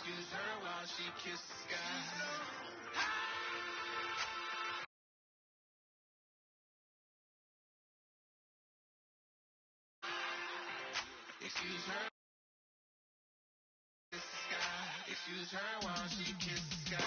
Excuse her while she kisses the sky. Excuse her, kiss the sky. Excuse her while she kisses the sky.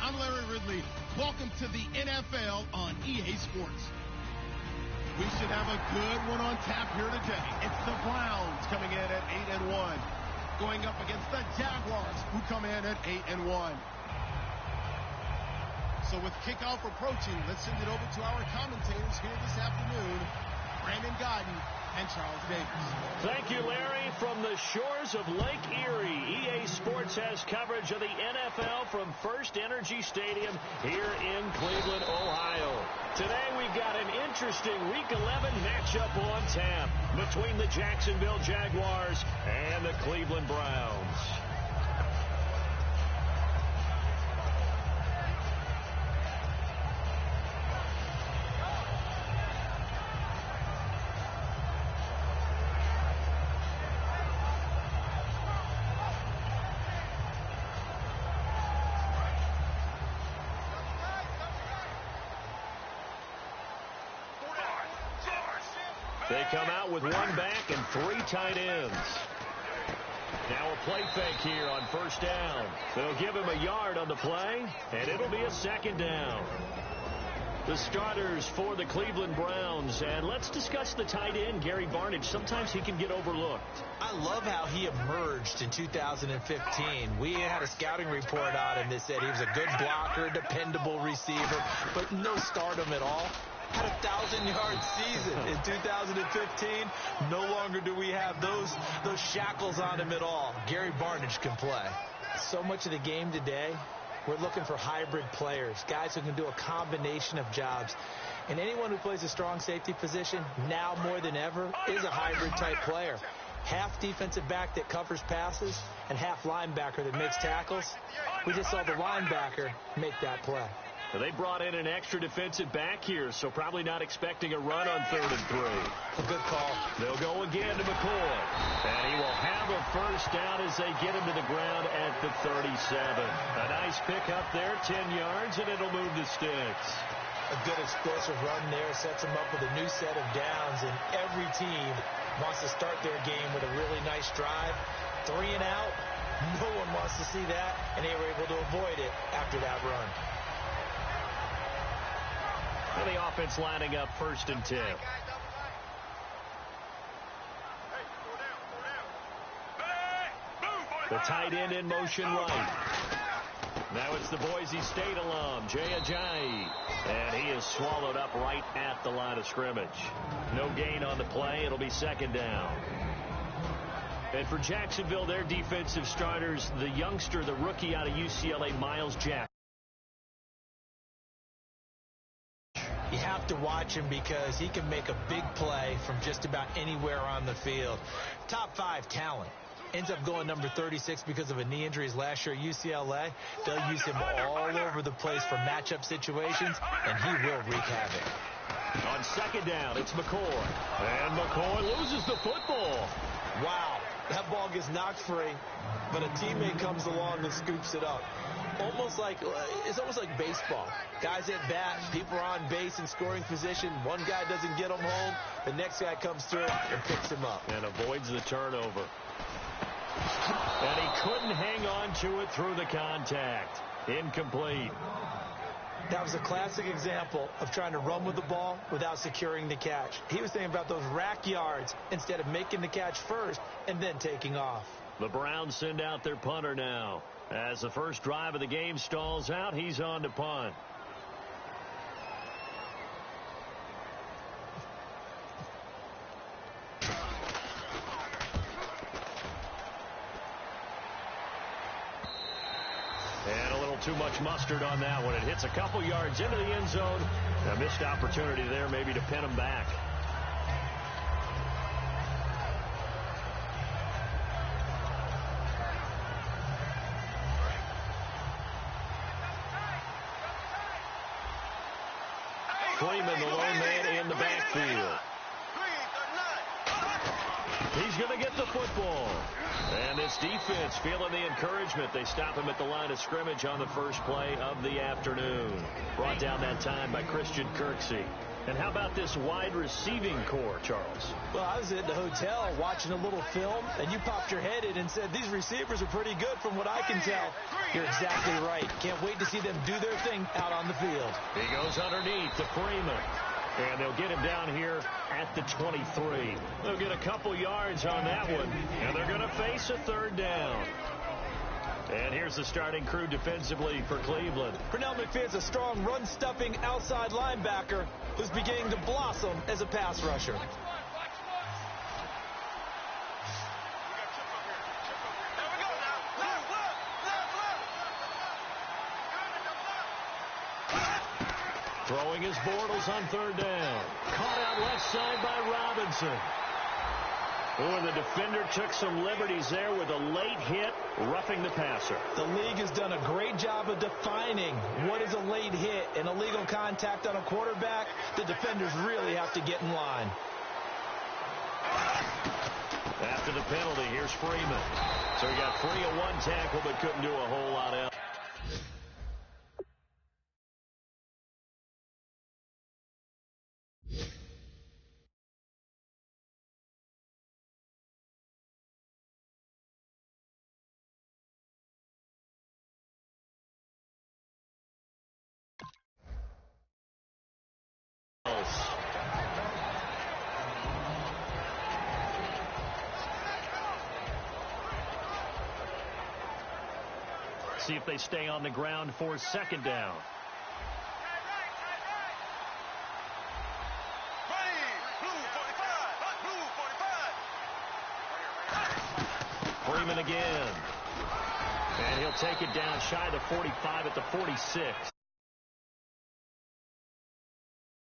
I'm Larry Ridley. Welcome to the NFL on EA Sports. We should have a good one on tap here today. It's the Browns coming in at 8-1, going up against the Jaguars, who come in at 8-1. So with kickoff approaching, let's send it over to our commentators here this afternoon. Brandon Gaudin and Charles Davis. Thank you, Larry. From the shores of Lake Erie, EA Sports has coverage of the NFL from First Energy Stadium here in Cleveland, Ohio. Today we've got an interesting Week 11 matchup on tap between the Jacksonville Jaguars and the Cleveland Browns. They come out with one back and three tight ends. Now a play fake here on first down. They'll give him a yard on the play, and it'll be a second down. The starters for the Cleveland Browns, and let's discuss the tight end, Gary Barnidge. Sometimes he can get overlooked. I love how he emerged in 2015. We had a scouting report on him that said he was a good blocker, dependable receiver, but no stardom at all. Had a 1,000-yard season in 2015. No longer do we have those shackles on him at all. Gary Barnidge can play. So much of the game today, we're looking for hybrid players, guys who can do a combination of jobs. And anyone who plays a strong safety position, now more than ever, is a hybrid-type player. Half defensive back that covers passes and half linebacker that makes tackles. We just saw the linebacker make that play. They brought in an extra defensive back here, so probably not expecting a run on 3rd and 3. A good call. They'll go again to McCoy. And he will have a first down as they get him to the ground at the 37. A nice pickup there, 10 yards, and it'll move the sticks. A good explosive run there sets them up with a new set of downs, and every team wants to start their game with a really nice drive. 3 and out. No one wants to see that, and they were able to avoid it after that run. And the offense lining up 1st and 10. The tight end in motion right. Now it's the Boise State alum, Jay Ajayi. And he is swallowed up right at the line of scrimmage. No gain on the play. It'll be 2nd down. And for Jacksonville, their defensive starters, the youngster, the rookie out of UCLA, Myles Jack. You have to watch him because he can make a big play from just about anywhere on the field. Top 5 talent. Ends up going number 36 because of a knee injury last year at UCLA. They'll use him all over the place for matchup situations, and he will wreak havoc. On 2nd down, it's McCoy. And McCoy loses the football. Wow. That ball gets knocked free, but a teammate comes along and scoops it up. It's almost like baseball. Guys at bat, people are on base in scoring position. One guy doesn't get him home. The next guy comes through and picks him up. And avoids the turnover. And he couldn't hang on to it through the contact. Incomplete. That was a classic example of trying to run with the ball without securing the catch. He was thinking about those rack yards instead of making the catch first and then taking off. The Browns send out their punter now. As the first drive of the game stalls out, he's on to punt. And a little too much mustard on that one. It hits a couple yards into the end zone. A missed opportunity there maybe to pin him back. Freeman, the lone man in the backfield. He's going to get the football. And this defense feeling the encouragement. They stop him at the line of scrimmage on the first play of the afternoon. Brought down that time by Christian Kirksey. And how about this wide receiving core, Charles? Well, I was at the hotel watching a little film, and you popped your head in and said, these receivers are pretty good from what I can tell. You're exactly right. Can't wait to see them do their thing out on the field. He goes underneath to Freeman. And they'll get him down here at the 23. They'll get a couple yards on that one. And they're going to face a 3rd down. And here's the starting crew defensively for Cleveland. Pernell McPherson's a strong run-stuffing outside linebacker who's beginning to blossom as a pass rusher. Throwing his Bortles on third down. Caught out left side by Robinson. Oh, and the defender took some liberties there with a late hit, roughing the passer. The league has done a great job of defining what is a late hit and illegal contact on a quarterback. The defenders really have to get in line. After the penalty, here's Freeman. So he got free of one tackle, but couldn't do a whole lot else. See if they stay on the ground for second down. Freeman again. And he'll take it down shy of the 45 at the 46.